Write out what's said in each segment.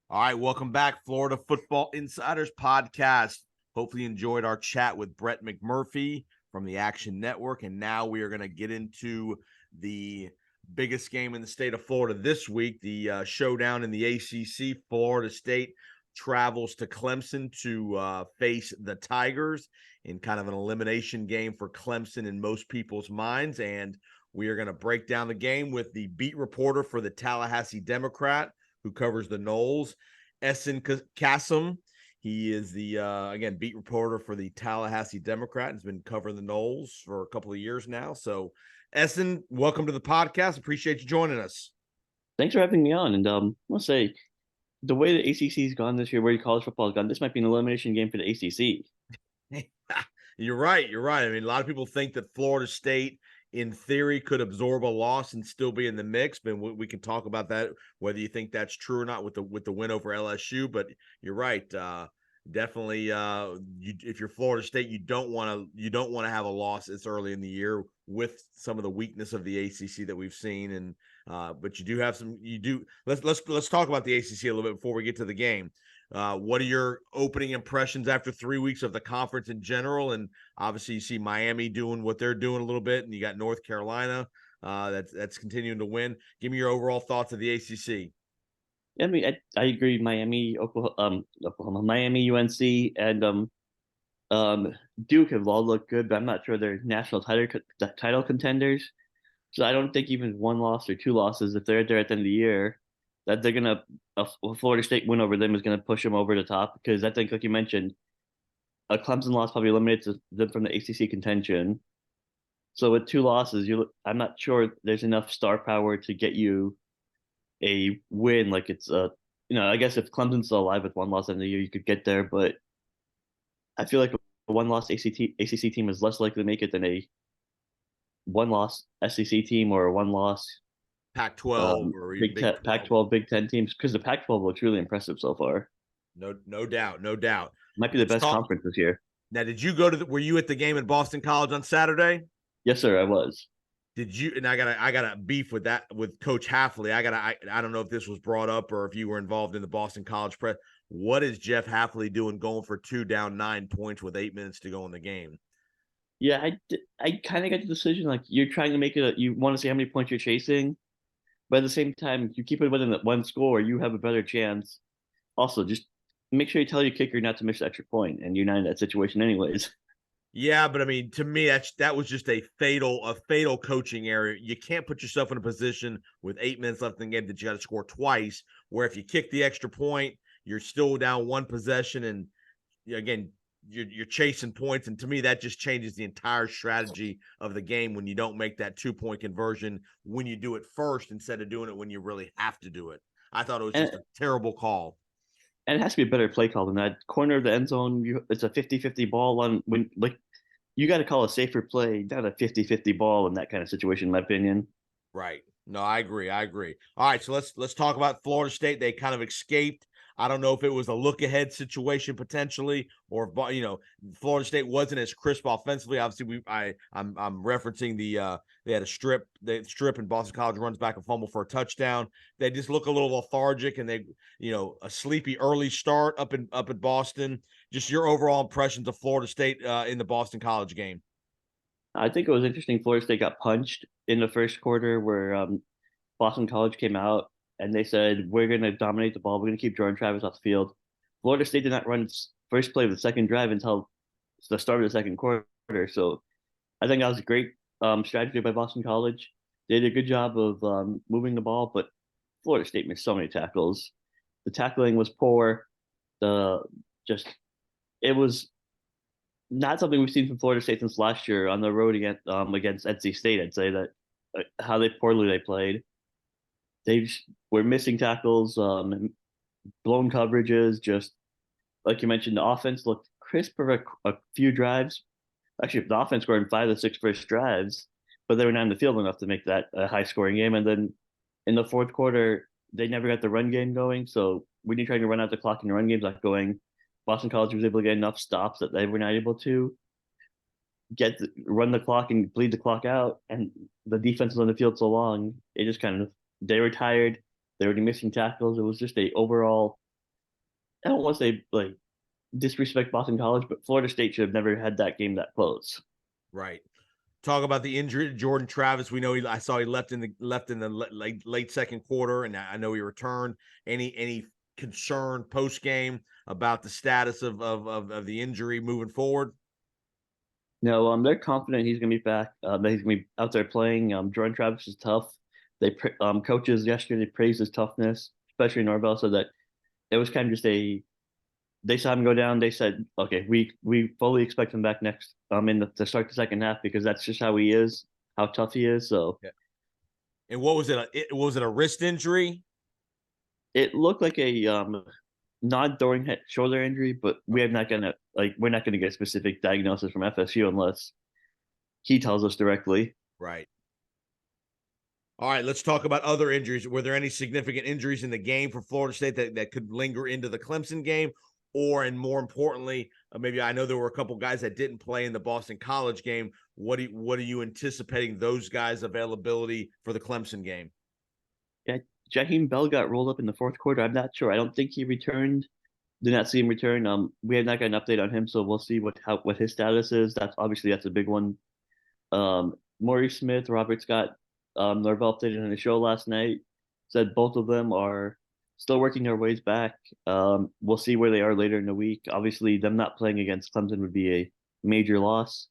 All right, welcome back, Florida Football Insiders Podcast. Hopefully, you enjoyed our chat with Brett McMurphy from the Action Network. And now we are going to get into the biggest game in the state of Florida this week, the showdown in the ACC. Florida State travels to Clemson to face the Tigers in kind of an elimination game for Clemson in most people's minds. And we are going to break down the game with the beat reporter for the Tallahassee Democrat, who covers the Noles, Ehsan Kassim. He is the, again, beat reporter for the Tallahassee Democrat and has been covering the Noles for a couple of years now. So, Ehsan, welcome to the podcast. Appreciate you joining us. Thanks for having me on. And I'll say the way the ACC's gone this year, where college football has gone, this might be an elimination game for the ACC. You're right. You're right. I mean, a lot of people think that Florida State, in theory, could absorb a loss and still be in the mix. But we can talk about that, whether you think that's true or not with the win over LSU. But you're right. Definitely, if you're Florida State, you don't want to have a loss this early in the year with some of the weakness of the ACC that we've seen. And but you do have some. You do. Let's talk about the ACC a little bit before we get to the game. What are your opening impressions after 3 weeks of the conference in general? And obviously, you see Miami doing what they're doing a little bit, and you got North Carolina that's continuing to win. Give me your overall thoughts of the ACC. I mean, I agree. Miami, Oklahoma, Miami, UNC, and Duke have all looked good, but I'm not sure they're national title contenders. So I don't think even one loss or two losses, if they're there at the end of the year, that they're gonna a Florida State win over them is gonna push them over the top. Because I think, like you mentioned, a Clemson loss probably eliminates them from the ACC contention. So with two losses, I'm not sure there's enough star power to get you a win. Like it's I guess if Clemson's still alive with one loss in the year, you could get there. But I feel like a one-loss ACC team is less likely to make it than a one-loss SEC team or a one-loss Pac-12 or even Big 12. Pac-12, Big 10 teams, because the Pac-12 looks really impressive so far. No doubt, no doubt. Might be the best conference this year. Now, did you go to were you at the game at Boston College on Saturday? Yes, sir, I was. Did you? And I got a beef with that with Coach Hafley. I don't know if this was brought up or if you were involved in the Boston College press. What is Jeff Hafley doing going for 2 down 9 points with 8 minutes to go in the game? Yeah, I kind of got the decision, like, you're trying to make it. You want to see how many points you're chasing, but at the same time, you keep it within that one score, you have a better chance. Also, just make sure you tell your kicker not to miss the extra point, and you're not in that situation anyways. Yeah, but I mean, to me, that was just a fatal coaching error. You can't put yourself in a position with 8 minutes left in the game that you got to score twice, where if you kick the extra point, you're still down one possession, and again, you're chasing points. And to me, that just changes the entire strategy of the game when you don't make that 2-point conversion when you do it first instead of doing it when you really have to do it. I thought it was just a terrible call. And it has to be a better play call than that. Corner of the end zone, it's a 50-50 ball on when, like, you got to call a safer play, not a 50-50 ball in that kind of situation, in my opinion. Right. No, I agree. All right, so let's talk about Florida State. They kind of escaped. I don't know if it was a look ahead situation potentially, or if Florida State wasn't as crisp offensively. Obviously, I'm referencing they had a strip, and Boston College runs back and fumble for a touchdown. They just look a little lethargic, and they a sleepy early start up at Boston. Just your overall impressions of Florida State in the Boston College game. I think it was interesting. Florida State got punched in the first quarter, where Boston College came out and they said, we're going to dominate the ball. We're going to keep Jordan Travis off the field. Florida State did not run its first play of the second drive until the start of the second quarter. So I think that was a great strategy by Boston College. They did a good job of moving the ball, but Florida State missed so many tackles. The tackling was poor. It was not something we've seen from Florida State since last year on the road against NC State. I'd say that how poorly they played. They were missing tackles, blown coverages. Just like you mentioned, the offense looked crisp for a few drives. Actually, the offense scored in 5 of the 6 first drives, but they were not in the field enough to make that a high scoring game. And then in the fourth quarter, they never got the run game going. So when you're trying to run out the clock and the run game's not going, Boston College was able to get enough stops that they were not able to run the clock and bleed the clock out. And the defense was on the field so long, it just they were tired. They were missing tackles. It was just a overall I don't want to say like disrespect Boston College, but Florida State should have never had that game that close. Right. Talk about the injury to Jordan Travis. We know I saw he left in the late second quarter, and I know he returned. Any concern post game about the status of the injury moving forward? No, they're confident he's going to be back. That he's going to be out there playing. Jordan Travis is tough. Coaches yesterday praised his toughness, especially Norvell, so that it was kind of just a. They saw him go down. They said, "Okay, we fully expect him back next. To start the second half because that's just how he is, how tough he is." So Yeah. And what was it? Was it a wrist injury? it looked like a non-throwing shoulder injury, but we're not gonna get a specific diagnosis from FSU unless he tells us directly. Right. All right, let's talk about other injuries. Were there any significant injuries in the game for Florida State that could linger into the Clemson game? Or, and more importantly, maybe I know there were a couple guys that didn't play in the Boston College game. What are you anticipating those guys' availability for the Clemson game? Yeah, Jaheim Bell got rolled up in the fourth quarter. I'm not sure. I don't think he returned. Did not see him return. We have not got an update on him, so we'll see what his status is. That's a big one. Maurice Smith, Robert Scott, Norvell updated on the show last night. Said both of them are still working their ways back. We'll see where they are later in the week. Obviously, them not playing against Clemson would be a major loss.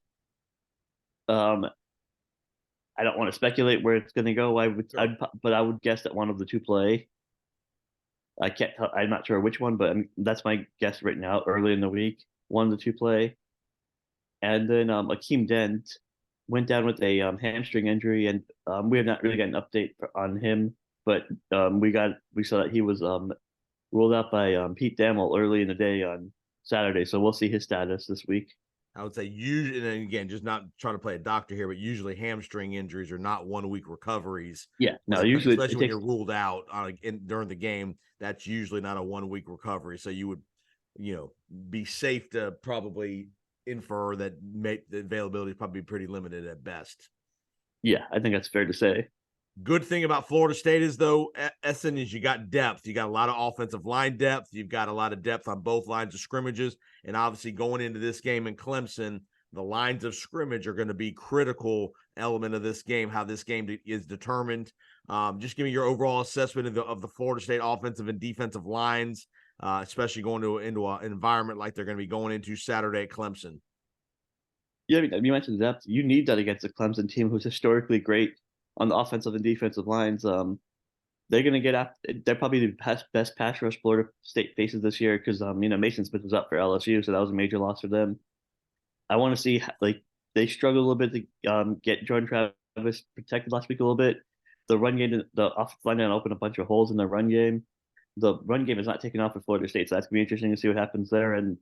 Um, I don't want to speculate where it's going to go. But I would guess that one of the two play. I can't. I'm not sure which one, but that's my guess right now. Early in the week, one of the two play, and then Akeem Dent went down with a hamstring injury, and we have not really got an update on him. But we saw that he was ruled out by Pete Damel early in the day on Saturday, so we'll see his status this week. I would say usually, and again, just not trying to play a doctor here, but usually hamstring injuries are not 1 week recoveries. Yeah, no, usually especially when you're ruled out during the game, that's usually not a 1 week recovery. So you would, be safe to probably infer that the availability is probably pretty limited at best. Yeah, I think that's fair to say. Good thing about Florida State is, though, Ehsan, is you got depth. You got a lot of offensive line depth. You've got a lot of depth on both lines of scrimmages. And obviously going into this game in Clemson, the lines of scrimmage are going to be critical element of this game, how this game is determined. Just give me your overall assessment of the Florida State offensive and defensive lines, especially going into an environment like they're going to be going into Saturday at Clemson. Yeah, you mentioned depth. You need that against a Clemson team who's historically great on the offensive and defensive lines. They're going to get after. They're probably the best pass rush Florida State faces this year because Mason Smith was up for LSU, so that was a major loss for them. I want to see they struggled a little bit to get Jordan Travis protected last week a little bit. The run game, the offensive line opened a bunch of holes in the run game. The run game is not taking off for Florida State, so that's gonna be interesting to see what happens there. And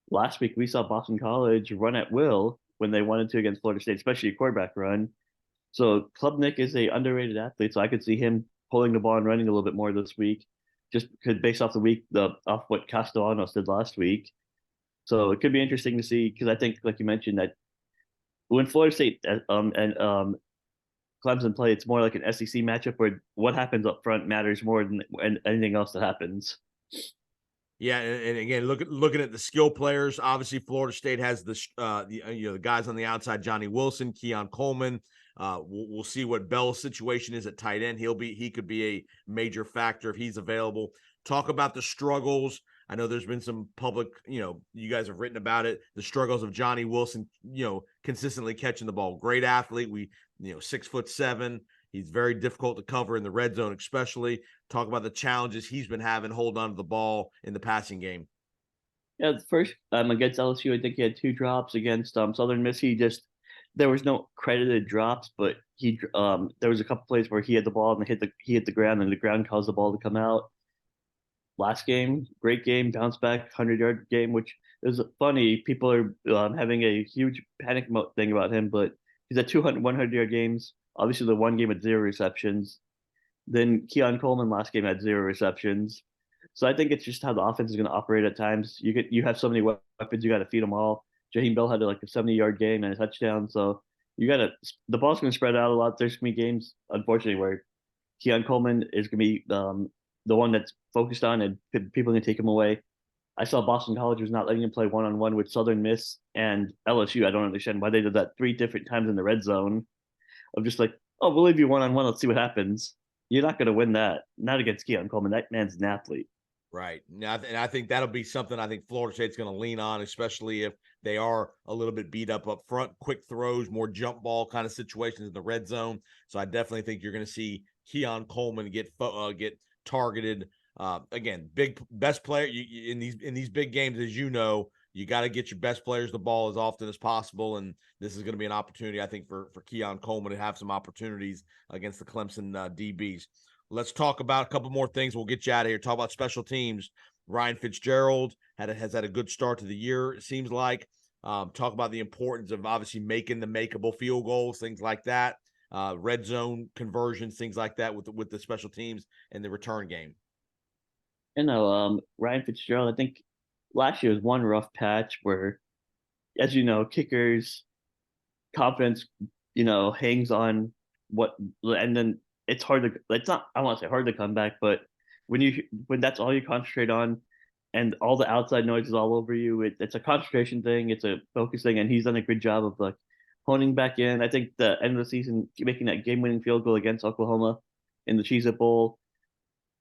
last week we saw Boston College run at will when they wanted to against Florida State, especially a quarterback run. So Klubnik is a underrated athlete, so I could see him pulling the ball and running a little bit more this week, just because based off off what Castellanos did last week. So it could be interesting to see because I think, like you mentioned, that when Florida State and Clemson play, it's more like an SEC matchup where what happens up front matters more than anything else that happens. Yeah, and again, looking at the skill players, obviously Florida State has the guys on the outside, Johnny Wilson, Keon Coleman. We'll see what Bell's situation is at tight end. He could be a major factor if he's available. Talk about the struggles. I know there's been some public, you guys have written about it. The struggles of Johnny Wilson, consistently catching the ball. Great athlete. 6'7". He's very difficult to cover in the red zone, especially. Talk about the challenges he's been having holding on to the ball in the passing game. Yeah, the first against LSU, I think he had 2 drops. Against Southern Miss, there was no credited drops, but there was a couple plays where he had the ball and he hit the ground and the ground caused the ball to come out. Last game, great game, bounce back, 100-yard game, which is funny. People are having a huge panic thing about him, but he's at 100-yard games. Obviously, the one game with 0 receptions. Then Keon Coleman last game had 0 receptions. So I think it's just how the offense is going to operate at times. You have so many weapons, you got to feed them all. Jaheim Bell had like a 70-yard game and a touchdown. So the ball's going to spread out a lot. There's going to be games, unfortunately, where Keon Coleman is going to be the one that's focused on and people are going to take him away. I saw Boston College was not letting him play one-on-one with Southern Miss and LSU. I don't understand why they did that 3 different times in the red zone. I'm just like, oh, we'll leave you one-on-one. Let's see what happens. You're not going to win that. Not against Keon Coleman. That man's an athlete. Right. Now, and I think that'll be something I think Florida State's going to lean on, especially if they are a little bit beat up front, quick throws, more jump ball kind of situations in the red zone. So I definitely think you're going to see Keon Coleman get targeted. Again, best player in these big games, as you know, you got to get your best players the ball as often as possible, and this is going to be an opportunity, I think, for Keon Coleman to have some opportunities against the Clemson DBs. Let's talk about a couple more things. We'll get you out of here. Talk about special teams. Ryan Fitzgerald has had a good start to the year, it seems like. Talk about the importance of obviously making the makeable field goals, things like that. Red zone conversions, things like that with the special teams and the return game. Ryan Fitzgerald, I think last year was one rough patch where, as you know, kickers' confidence, hangs on and then it's hard to, it's not, I want to say hard to come back, but when that's all you concentrate on and all the outside noise is all over you, it's a concentration thing, it's a focus thing, and he's done a good job of like honing back in. I think the end of the season, making that game-winning field goal against Oklahoma in the Cheez-It Bowl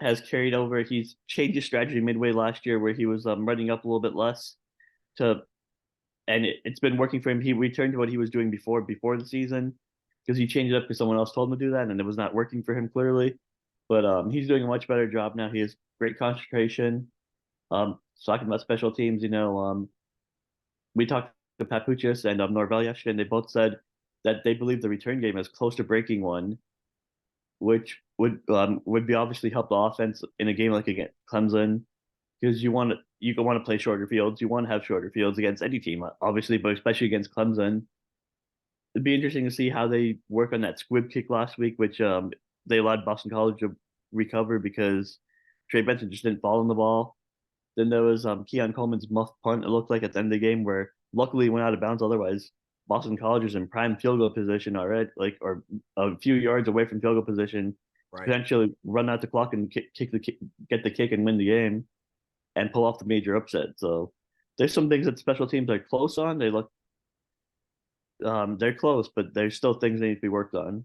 has carried over. He's changed his strategy midway last year where he was running up a little bit less to, and it's been working for him. He returned to what he was doing before the season because he changed it up because someone else told him to do that, and it was not working for him clearly. But he's doing a much better job now. He has great concentration. Talking about special teams, we talked to Papuchis and Norvell yesterday, and they both said that they believe the return game is close to breaking one, which would be obviously help the offense in a game like against Clemson, because you want to play shorter fields. You want to have shorter fields against any team, obviously, but especially against Clemson. It'd be interesting to see how they work on that squib kick last week, which they allowed Boston College to recover because Trey Benson just didn't fall on the ball. Then there was Keon Coleman's muff punt, it looked like, at the end of the game, where luckily it went out of bounds. Otherwise, Boston College is in prime field goal position already, or a few yards away from field goal position, right, potentially run out the clock and get the kick and win the game and pull off the major upset. So there's some things that special teams are close on. They're close, but there's still things that need to be worked on.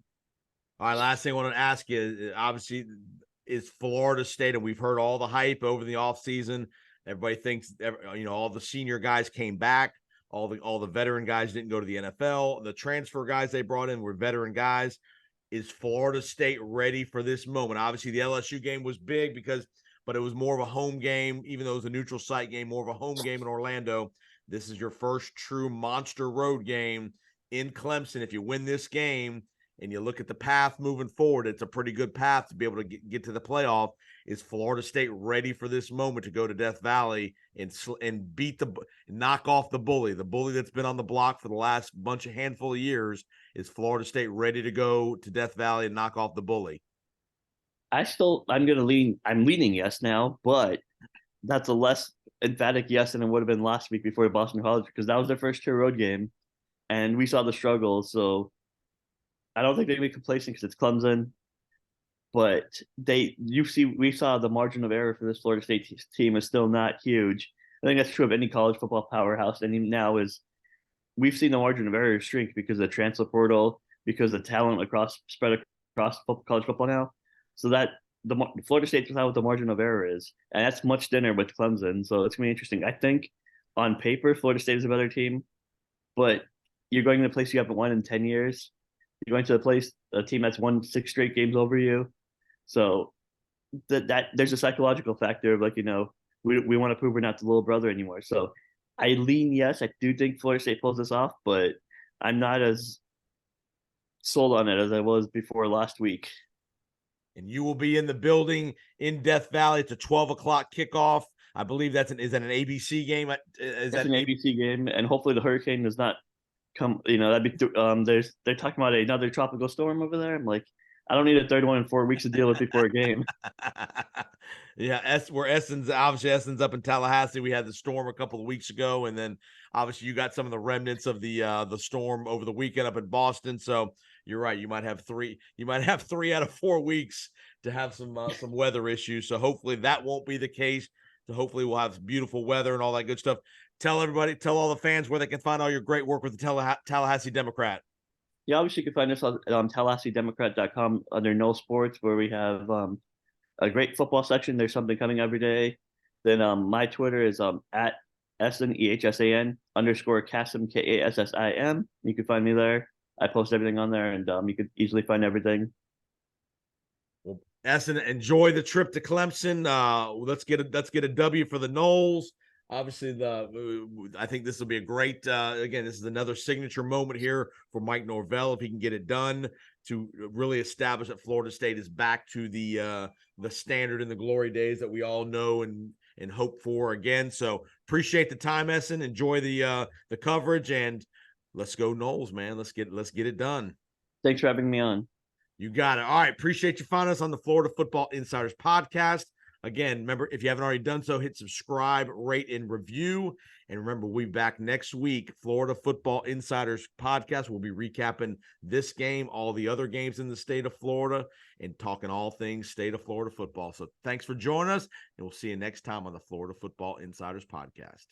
All right, last thing I want to ask you, obviously, is Florida State, and we've heard all the hype over the offseason. Everybody thinks, all the senior guys came back. All the veteran guys didn't go to the NFL. The transfer guys they brought in were veteran guys. Is Florida State ready for this moment? Obviously, the LSU game was big but it was more of a home game, even though it was a neutral site game, more of a home game in Orlando. This is your first true monster road game in Clemson. If you win this game and you look at the path moving forward, it's a pretty good path to be able to get to the playoff. Is Florida State ready for this moment to go to Death Valley and knock off the bully that's been on the block for the last handful of years? Is Florida State ready to go to Death Valley and knock off the bully? I'm leaning yes now, but that's a less emphatic yes than it would have been last week before Boston College, because that was their first true road game, and we saw the struggle. So I don't think they'd be complacent because it's Clemson, but we saw the margin of error for this Florida State team is still not huge. I think that's true of any college football powerhouse. And even now we've seen the margin of error shrink because of the transfer portal, because the talent spread across college football now. So that the Florida State's not what the margin of error is, and that's much thinner with Clemson. So it's gonna be interesting. I think on paper Florida State is a better team, but you're going to a place you haven't won in 10 years. You're going to a team that's won 6 straight games over you. So that there's a psychological factor of we want to prove we're not the little brother anymore. So I lean yes. I do think Florida State pulls this off, but I'm not as sold on it as I was before last week. And you will be in the building in Death Valley. It's a 12 o'clock kickoff. I believe is that an ABC game? That's an ABC game, and hopefully the hurricane does not come. That'd be they're talking about another tropical storm over there. I'm like, I don't need a third one in 4 weeks to deal with before a game. Yeah, Essen's up in Tallahassee. We had the storm a couple of weeks ago, and then obviously you got some of the remnants of the storm over the weekend up in Boston. So you're right. You might have 3 out of 4 weeks to have some weather issues. So hopefully that won't be the case. So hopefully we'll have beautiful weather and all that good stuff. Tell all the fans where they can find all your great work with the Tallahassee Democrat. Yeah, obviously you can find us on TallahasseeDemocrat.com under No Sports, where we have a great football section. There's something coming every day. Then my Twitter is at Ehsan EHSAN _ Kassim KASSIM. You can find me there. I post everything on there, and you could easily find everything. Well, Ehsan, enjoy the trip to Clemson. Let's get a W for the Noles. Obviously, I think this will be a great. Again, this is another signature moment here for Mike Norvell if he can get it done to really establish that Florida State is back to the standard and the glory days that we all know and hope for again. So appreciate the time, Ehsan. Enjoy the coverage, and let's go Noles, man. Let's get it done. Thanks for having me on. You got it. All right. Appreciate you finding us on the Florida Football Insiders podcast. Again, remember, if you haven't already done so, hit subscribe, rate, and review. And remember, we'll be back next week. Florida Football Insiders podcast. We'll be recapping this game, all the other games in the state of Florida, and talking all things state of Florida football. So thanks for joining us, and we'll see you next time on the Florida Football Insiders podcast.